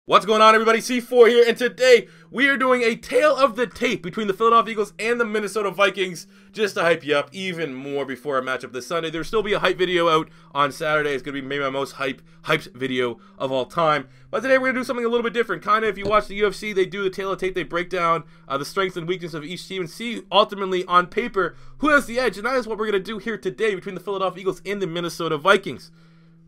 What's going on, everybody? C4 here, and today we are doing a tale of the tape between the Philadelphia Eagles and the Minnesota Vikings, just to hype you up even more before our matchup this Sunday. There'll still be a hype video out on Saturday. It's going to be maybe my most hyped video of all time. But today we're going to do something a little bit different. Kind of, if you watch the UFC, they do the tale of tape. They break down the strengths and weaknesses of each team and see, ultimately, on paper, who has the edge. And that is what we're going to do here today between the Philadelphia Eagles and the Minnesota Vikings.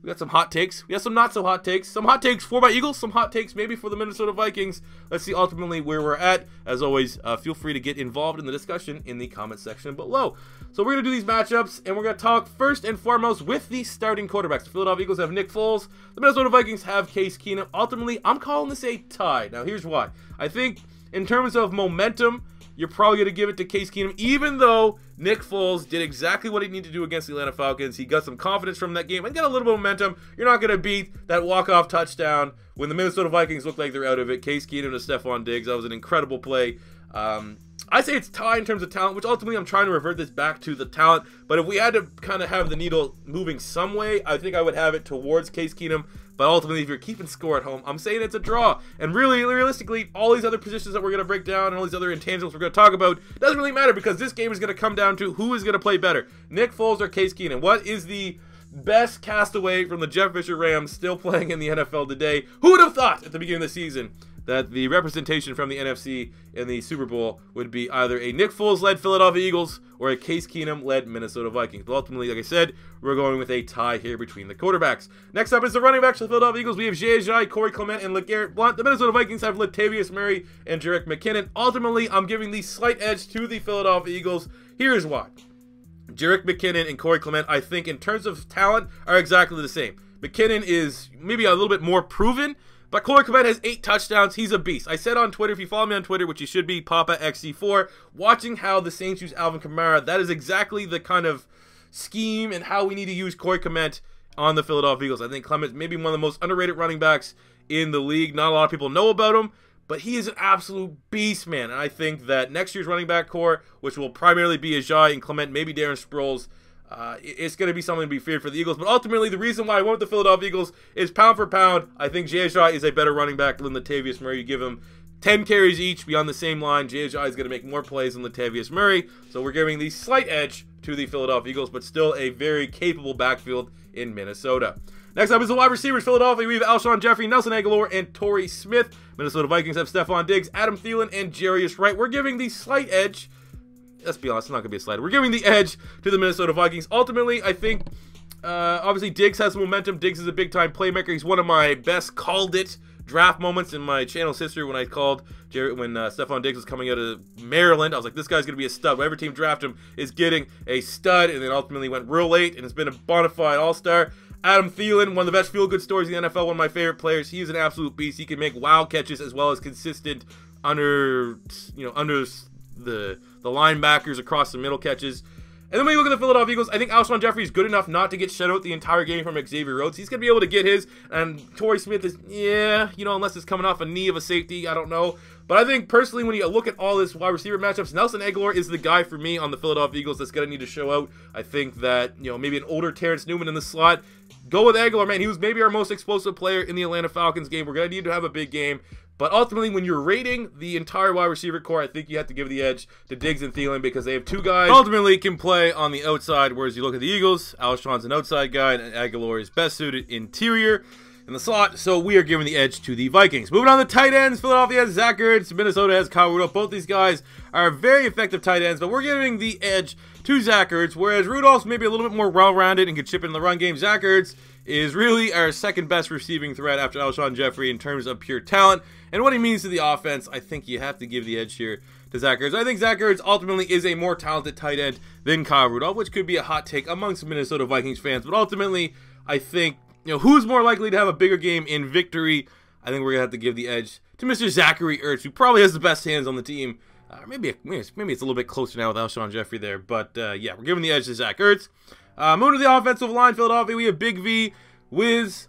We got some hot takes. We got some not so hot takes. Some hot takes for my Eagles. Some hot takes maybe for the Minnesota Vikings. Let's see ultimately where we're at. As always, feel free to get involved in the discussion in the comment section below. So we're going to do these matchups, and we're going to talk first and foremost with the starting quarterbacks. The Philadelphia Eagles have Nick Foles. The Minnesota Vikings have Case Keenum. Ultimately, I'm calling this a tie. Now, here's why. I think in terms of momentum, you're probably going to give it to Case Keenum, even though Nick Foles did exactly what he needed to do against the Atlanta Falcons. He got some confidence from that game and got a little bit of momentum. You're not going to beat that walk-off touchdown when the Minnesota Vikings look like they're out of it. Case Keenum to Stephon Diggs. That was an incredible play. I say it's tied in terms of talent, which ultimately I'm trying to revert this back to the talent. But if we had to kind of have the needle moving some way, I think I would have it towards Case Keenum. But ultimately, if you're keeping score at home, I'm saying it's a draw. And really, realistically, all these other positions that we're going to break down and all these other intangibles we're going to talk about doesn't really matter, because this game is going to come down to who is going to play better, Nick Foles or Case Keenum. What is the best castaway from the Jeff Fisher Rams still playing in the NFL today? Who would have thought at the beginning of the season that the representation from the NFC in the Super Bowl would be either a Nick Foles-led Philadelphia Eagles or a Case Keenum-led Minnesota Vikings? But ultimately, like I said, we're going with a tie here between the quarterbacks. Next up is the running backs for the Philadelphia Eagles. We have Jay, Corey Clement, and LeGarrette Blount. The Minnesota Vikings have Latavius Murray and Jerick McKinnon. Ultimately, I'm giving the slight edge to the Philadelphia Eagles. Here's why. Jerick McKinnon and Corey Clement, I think, in terms of talent, are exactly the same. McKinnon is maybe a little bit more proven, but Corey Clement has 8 touchdowns. He's a beast. I said on Twitter, if you follow me on Twitter, which you should be, PapaXC4, watching how the Saints use Alvin Kamara, that is exactly the kind of scheme and how we need to use Corey Clement on the Philadelphia Eagles. I think Clement's maybe one of the most underrated running backs in the league. Not a lot of people know about him, but he is an absolute beast, man. And I think that next year's running back core, which will primarily be Ajay and Clement, maybe Darren Sproles, it's going to be something to be feared for the Eagles. But ultimately, the reason why I went with the Philadelphia Eagles is pound for pound. I think Jay is a better running back than Latavius Murray. You give him 10 carries each, be on the same line. Jay is going to make more plays than Latavius Murray. So we're giving the slight edge to the Philadelphia Eagles, but still a very capable backfield in Minnesota. Next up is the wide receivers. Philadelphia, we have Alshon Jeffrey, Nelson Agholor, and Torrey Smith. Minnesota Vikings have Stephon Diggs, Adam Thielen, and Jarius Wright. We're giving the slight edge. Let's be honest, it's not going to be a slider. We're giving the edge to the Minnesota Vikings. Ultimately, I think, obviously, Diggs has momentum. Diggs is a big-time playmaker. He's one of my best called-it draft moments in my channel's history when I called when Stephon Diggs was coming out of Maryland. I was like, this guy's going to be a stud. Whatever team drafted him is getting a stud, and then ultimately went real late, and it's been a bona fide all-star. Adam Thielen, one of the best feel-good stories in the NFL, one of my favorite players. He is an absolute beast. He can make wild catches as well as consistent under the linebackers across the middle catches. And then when you look at the Philadelphia Eagles, I think Alshon Jeffrey is good enough not to get shut out the entire game from Xavier Rhodes. He's going to be able to get his, and Torrey Smith is, unless it's coming off a knee of a safety, I don't know. But I think, personally, when you look at all this wide receiver matchups, Nelson Agholor is the guy for me on the Philadelphia Eagles that's going to need to show out. I think that, maybe an older Terrence Newman in the slot. Go with Agholor, man. He was maybe our most explosive player in the Atlanta Falcons game. We're going to need to have a big game. But ultimately, when you're rating the entire wide receiver core, I think you have to give the edge to Diggs and Thielen, because they have 2 guys ultimately can play on the outside, whereas you look at the Eagles, Alshon's an outside guy, and Agholor is best suited interior in the slot. So we are giving the edge to the Vikings. Moving on to tight ends, Philadelphia has Zach Ertz, Minnesota has Kyle Rudolph. Both these guys are very effective tight ends, but we're giving the edge to Zach Ertz, whereas Rudolph's maybe a little bit more well-rounded and can chip in the run game. Zach Ertz is really our second best receiving threat after Alshon Jeffrey in terms of pure talent. And what he means to the offense, I think you have to give the edge here to Zach Ertz. I think Zach Ertz ultimately is a more talented tight end than Kyle Rudolph, which could be a hot take amongst Minnesota Vikings fans. But ultimately, I think, who's more likely to have a bigger game in victory? I think we're going to have to give the edge to Mr. Zachary Ertz, who probably has the best hands on the team. Maybe it's a little bit closer now with Alshon Jeffrey there. But, yeah, we're giving the edge to Zach Ertz. Moving to the offensive line, Philadelphia, we have Big V, Wiz,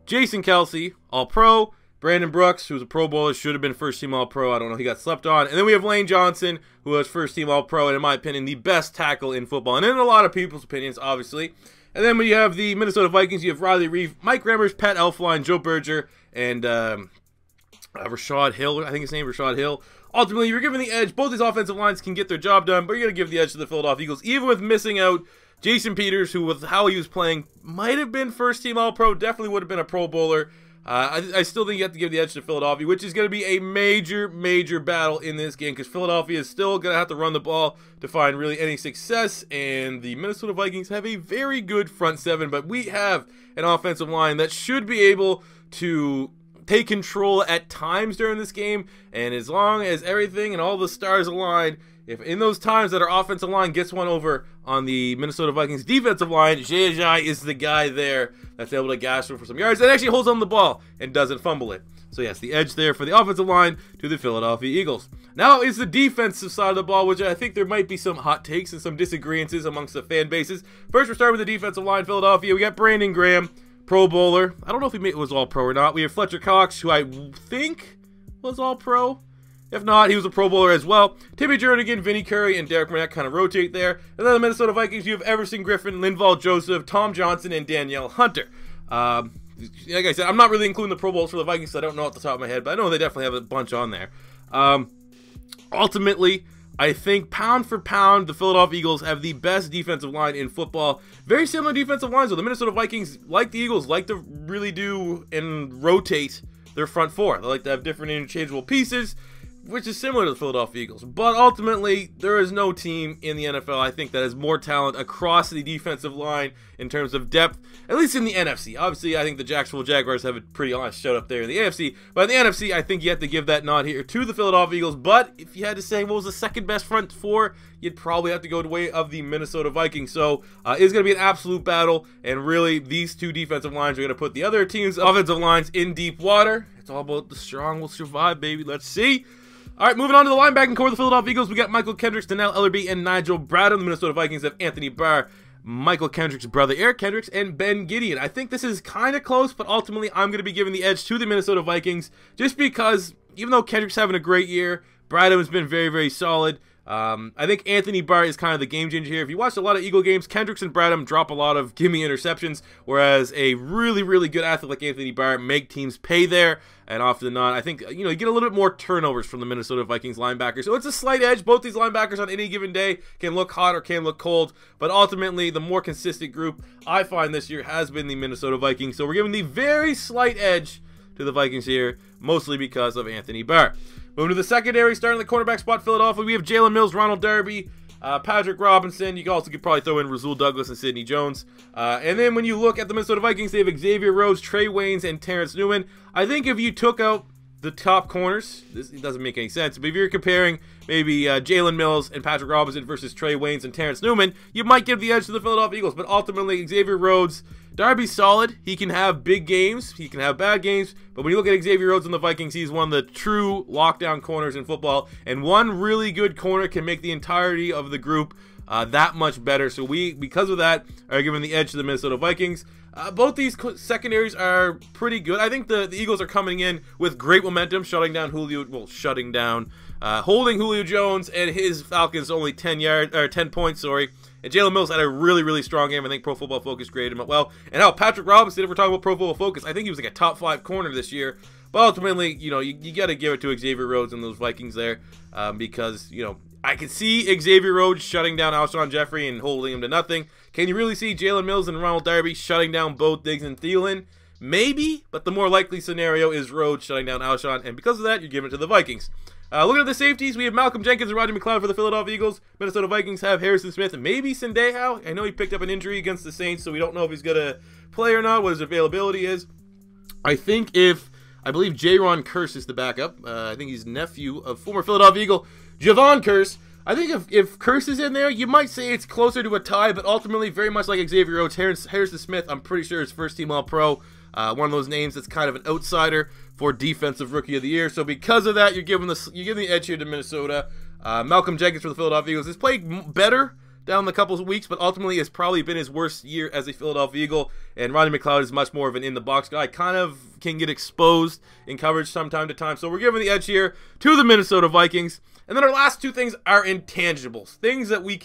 Jason Kelsey, All-Pro, Brandon Brooks, who's a Pro Bowler, should have been first-team All-Pro. I don't know, he got slept on. And then we have Lane Johnson, who was first-team All-Pro, and in my opinion, the best tackle in football. And in a lot of people's opinions, obviously. And then when you have the Minnesota Vikings, you have Riley Reeve, Mike Remmers, Pat Elflein, Joe Berger, and Rashad Hill, I think his name is Rashad Hill. Ultimately, you're given the edge. Both these offensive lines can get their job done, but you're going to give the edge to the Philadelphia Eagles, even with missing out Jason Peters, who with how he was playing, might have been first-team All-Pro, definitely would have been a Pro Bowler. I still think you have to give the edge to Philadelphia, which is going to be a major, major battle in this game, because Philadelphia is still going to have to run the ball to find really any success, and the Minnesota Vikings have a very good front seven, but we have an offensive line that should be able to take control at times during this game, and as long as everything and all the stars align, if in those times that our offensive line gets one over on the Minnesota Vikings defensive line, Jai is the guy there that's able to gash him for some yards and actually holds on the ball and doesn't fumble it. So yes, the edge there for the offensive line to the Philadelphia Eagles. Now is the defensive side of the ball, which I think there might be some hot takes and some disagreements amongst the fan bases. First, we're starting with the defensive line, Philadelphia. We got Brandon Graham, Pro Bowler. I don't know if he was All-Pro or not. We have Fletcher Cox, who I think was All-Pro. If not, he was a Pro Bowler as well. Timmy Jernigan, Vinny Curry, and Derek Manette kind of rotate there. And then the Minnesota Vikings, you have Everson Griffin, Linval Joseph, Tom Johnson, and Danielle Hunter. Like I said, I'm not really including the Pro Bowls for the Vikings, so I don't know off the top of my head, but I know they definitely have a bunch on there. Ultimately, I think pound for pound, the Philadelphia Eagles have the best defensive line in football. Very similar defensive lines, though. The Minnesota Vikings, like the Eagles, like to really do and rotate their front four. They like to have different interchangeable pieces, which is similar to the Philadelphia Eagles. But ultimately, there is no team in the NFL, I think, that has more talent across the defensive line in terms of depth, at least in the NFC. Obviously, I think the Jacksonville Jaguars have a pretty honest show up there in the AFC. But in the NFC, I think you have to give that nod here to the Philadelphia Eagles. But if you had to say what was the second best front four, you'd probably have to go the way of the Minnesota Vikings. So it's going to be an absolute battle. And really, these two defensive lines are going to put the other team's offensive lines in deep water. It's all about the strong will survive, baby. Let's see. All right, moving on to the linebacking core of the Philadelphia Eagles, we got Michael Kendricks, Donnell Ellerbe, and Nigel Bradham. The Minnesota Vikings have Anthony Barr, Michael Kendricks' brother Eric Kendricks, and Ben Gideon. I think this is kind of close, but ultimately I'm going to be giving the edge to the Minnesota Vikings just because even though Kendricks having a great year, Bradham has been very, very solid. I think Anthony Barr is kind of the game changer here. If you watch a lot of Eagle games, Kendricks and Bradham drop a lot of gimme interceptions, whereas a really, really good athlete like Anthony Barr make teams pay there. And often than not, I think, you get a little bit more turnovers from the Minnesota Vikings linebackers. So it's a slight edge. Both these linebackers on any given day can look hot or can look cold. But ultimately, the more consistent group I find this year has been the Minnesota Vikings. So we're giving the very slight edge to the Vikings here, mostly because of Anthony Barr. Moving to the secondary, starting the cornerback spot, Philadelphia, we have Jalen Mills, Ronald Darby, Patrick Robinson. You also could probably throw in Rasul Douglas and Sidney Jones. And then when you look at the Minnesota Vikings, they have Xavier Rhodes, Trey Waynes, and Terrence Newman. I think if you took out the top corners, this doesn't make any sense, but if you're comparing maybe Jalen Mills and Patrick Robinson versus Trey Waynes and Terrence Newman, you might give the edge to the Philadelphia Eagles. But ultimately, Xavier Rhodes, Darby's solid. He can have big games. He can have bad games. But when you look at Xavier Rhodes and the Vikings, he's one of the true lockdown corners in football. And one really good corner can make the entirety of the group that much better. So we, because of that, are giving the edge to the Minnesota Vikings. Both these secondaries are pretty good. I think the Eagles are coming in with great momentum, holding Julio Jones and his Falcons only 10 points, sorry. And Jalen Mills had a really, really strong game. I think Pro Football Focus graded him up well. And how Patrick Robinson, if we're talking about Pro Football Focus, I think he was like a top 5 corner this year. But ultimately, you got to give it to Xavier Rhodes and those Vikings there because, I can see Xavier Rhodes shutting down Alshon Jeffrey and holding him to nothing. Can you really see Jalen Mills and Ronald Darby shutting down both Diggs and Thielen? Maybe, but the more likely scenario is Rhodes shutting down Alshon, and because of that, you're giving it to the Vikings. Looking at the safeties, we have Malcolm Jenkins and Rodney McLeod for the Philadelphia Eagles. Minnesota Vikings have Harrison Smith and maybe Sendejo. I know he picked up an injury against the Saints, so we don't know if he's going to play or not, what his availability is. I believe J-Ron Kearse is the backup. I think he's nephew of former Philadelphia Eagle Javon Kearse. I think if Kearse is in there, you might say it's closer to a tie, but ultimately, very much like Xavier Rhodes, Harrison Smith, I'm pretty sure is first-team All-Pro. One of those names that's kind of an outsider for Defensive Rookie of the Year. So because of that, you're giving the edge here to Minnesota. Malcolm Jenkins for the Philadelphia Eagles has played better down the couple of weeks, but ultimately has probably been his worst year as a Philadelphia Eagle. And Rodney McLeod is much more of an in-the-box guy. Kind of can get exposed in coverage from time to time. So we're giving the edge here to the Minnesota Vikings. And then our last two things are intangibles. Things that you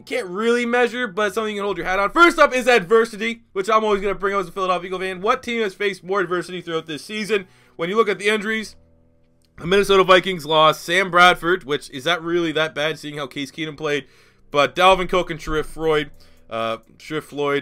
can't really measure, but something you can hold your hat on. First up is adversity, which I'm always going to bring out as a Philadelphia Eagle fan. What team has faced more adversity throughout this season? when you look at the injuries, the Minnesota Vikings lost Sam Bradford, which is that really that bad seeing how Case Keenum played, but Dalvin Cook and Sharif Floyd,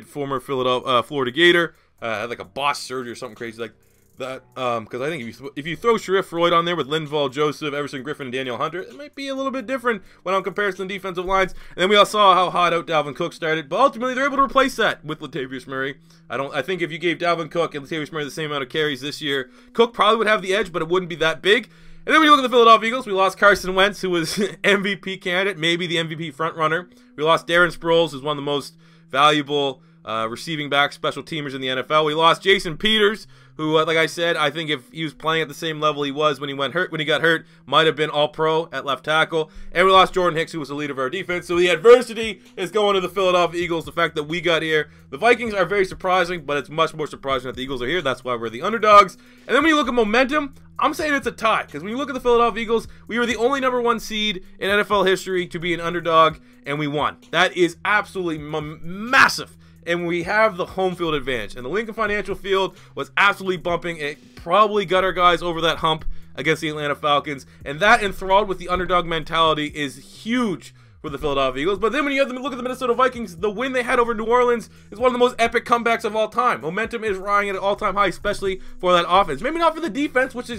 former Florida Gator, had like a boss surgery or something crazy like that, because I think if you throw Sharif Floyd on there with Linval Joseph, Everson Griffin, and Daniel Hunter, it might be a little bit different when on comparison to defensive lines. And then we all saw how hot out Dalvin Cook started, but ultimately they're able to replace that with Latavius Murray. I think if you gave Dalvin Cook and Latavius Murray the same amount of carries this year, Cook probably would have the edge, but it wouldn't be that big. And then when you look at the Philadelphia Eagles, we lost Carson Wentz, who was MVP candidate, maybe the MVP frontrunner. We lost Darren Sproles, who's one of the most valuable receiving back special teamers in the NFL. We lost Jason Peters, who, like I said, I think if he was playing at the same level he was when he got hurt, might have been all-pro at left tackle. And we lost Jordan Hicks, who was the leader of our defense. So the adversity is going to the Philadelphia Eagles. The fact that we got here, the Vikings are very surprising, but it's much more surprising that the Eagles are here. That's why we're the underdogs. And then when you look at momentum, I'm saying it's a tie, because when you look at the Philadelphia Eagles, we were the only #1 seed in NFL history to be an underdog, and we won. That is absolutely massive. And we have the home field advantage. And the Lincoln Financial Field was absolutely bumping. It probably got our guys over that hump against the Atlanta Falcons. And that, enthralled with the underdog mentality, is huge for the Philadelphia Eagles. But then when you have them look at the Minnesota Vikings, the win they had over New Orleans is one of the most epic comebacks of all time. Momentum is riding at an all-time high, especially for that offense. Maybe not for the defense, which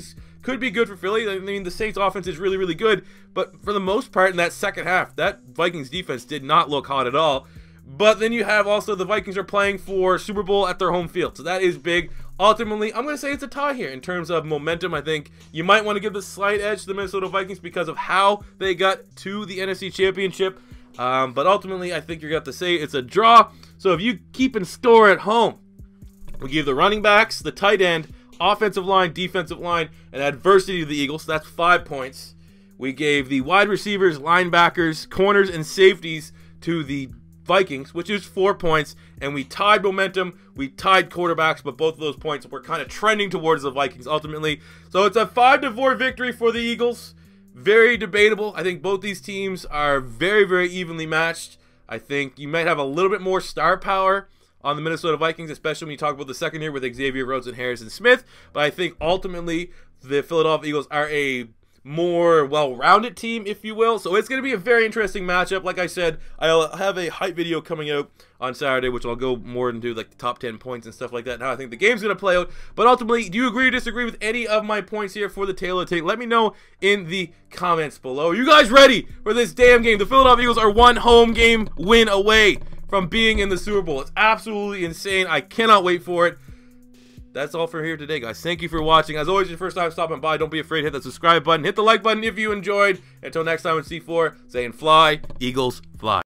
could be good for Philly. I mean, the Saints offense is really, really good. But for the most part in that second half, that Vikings defense did not look hot at all. But then you have also the Vikings are playing for Super Bowl at their home field. So that is big. Ultimately, I'm going to say it's a tie here in terms of momentum. I think you might want to give the slight edge to the Minnesota Vikings because of how they got to the NFC Championship. But ultimately, I think you're going to have to say it's a draw. So if you keep in score at home, we give the running backs, the tight end, offensive line, defensive line, and adversity to the Eagles. So that's 5 points. We gave the wide receivers, linebackers, corners, and safeties to the Vikings, which is 4 points, and we tied momentum, we tied quarterbacks, but both of those points were kind of trending towards the Vikings ultimately. So it's a 5-4 victory for the Eagles. Very debatable. I think both these teams are very, very evenly matched. I think you might have a little bit more star power on the Minnesota Vikings, especially when you talk about the second year with Xavier Rhodes and Harrison Smith, but I think ultimately the Philadelphia Eagles are a more well-rounded team, if you will. So it's going to be a very interesting matchup. Like I said, I'll have a hype video coming out on Saturday, which I'll go more into like the top 10 points and stuff like that, and how I think the game's going to play out. But ultimately, do you agree or disagree with any of my points here for the tail of the tape? Let me know in the comments below. Are you guys ready for this damn game? The Philadelphia Eagles are one home game win away from being in the Super Bowl. It's absolutely insane. I cannot wait for it. That's all for here today, guys. Thank you for watching. As always, your first time stopping by, don't be afraid to hit that subscribe button. Hit the like button if you enjoyed. Until next time on C4, saying fly, Eagles, fly.